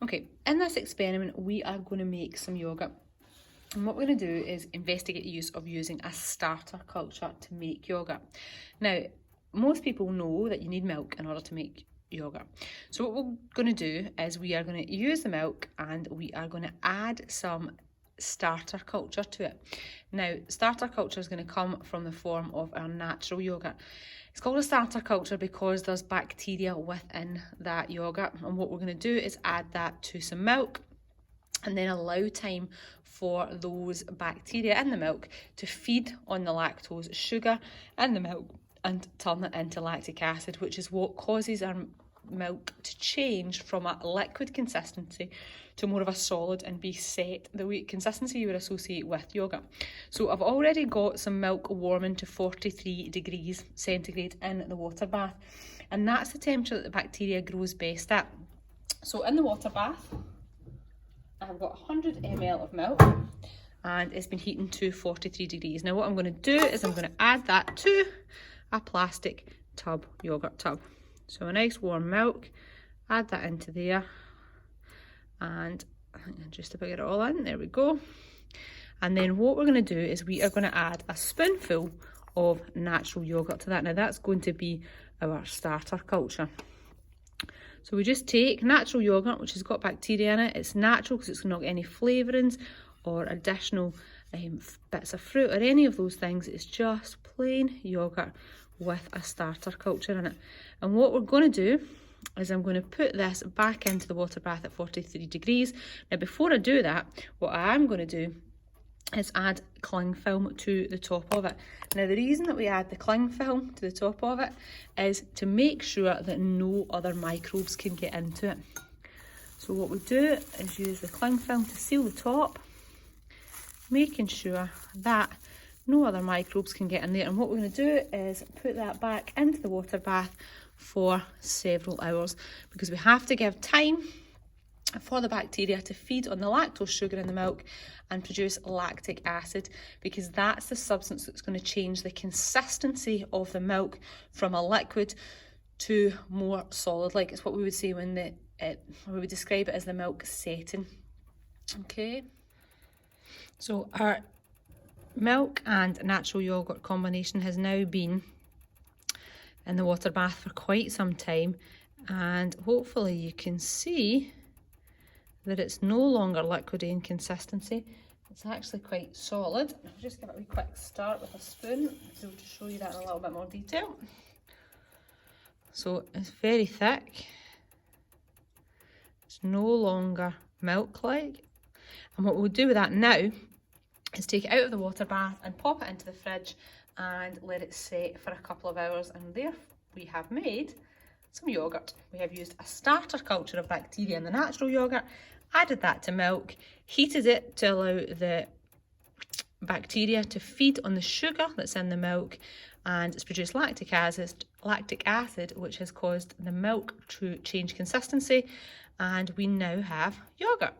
Okay, in this experiment, we are going to make some yoghurt. And what we're going to do is investigate the use of using a starter culture to make yoghurt. Now, most people know that you need milk in order to make yoghurt. So what we're going to do is we are going to use the milk and we are going to add some starter culture to it. Now, starter culture is going to come from the form of our natural yoghurt. It's called a starter culture because there's bacteria within that yoghurt, and what we're going to do is add that to some milk and then allow time for those bacteria in the milk to feed on the lactose sugar in the milk and turn it into lactic acid, which is what causes our milk to change from a liquid consistency to more of a solid and be set the consistency you would associate with yoghurt. So I've already got some milk warming to 43 degrees centigrade in the water bath, and that's the temperature that the bacteria grows best at. So in the water bath, I've got 100 ml of milk and it's been heating to 43 degrees. Now what I'm going to do is I'm going to add that to a plastic tub, yoghurt tub. So a nice warm milk, add that into there, and I think I just about get it all in, there we go. And then what we're going to do is we are going to add a spoonful of natural yoghurt to that. Now that's going to be our starter culture. So we just take natural yoghurt, which has got bacteria in it. It's natural because it's not got any flavourings or additional bits of fruit or any of those things. It's just plain yoghurt with a starter culture in it. And what we're going to do is I'm going to put this back into the water bath at 43 degrees. Now before I do that, what I'm going to do is add cling film to the top of it. Now the reason that we add the cling film to the top of it is to make sure that no other microbes can get into it. So what we do is use the cling film to seal the top, making sure that no other microbes can get in there. And what we're going to do is put that back into the water bath for several hours, because we have to give time for the bacteria to feed on the lactose sugar in the milk and produce lactic acid, because that's the substance that's going to change the consistency of the milk from a liquid to more solid. Like it's what we would say when we would describe it as the milk setting. Okay, so our milk and natural yoghurt combination has now been in the water bath for quite some time, and hopefully you can see that it's no longer liquidy in consistency. It's actually quite solid. I'll just give it a wee quick start with a spoon so to show you that in a little bit more detail. So it's very thick. It's no longer milk-like. And what we'll do with that now is take it out of the water bath and pop it into the fridge and let it set for a couple of hours. And there we have made some yoghurt. We have used a starter culture of bacteria in the natural yoghurt, added that to milk, heated it to allow the bacteria to feed on the sugar that's in the milk, and it's produced lactic acid, which has caused the milk to change consistency, and we now have yoghurt.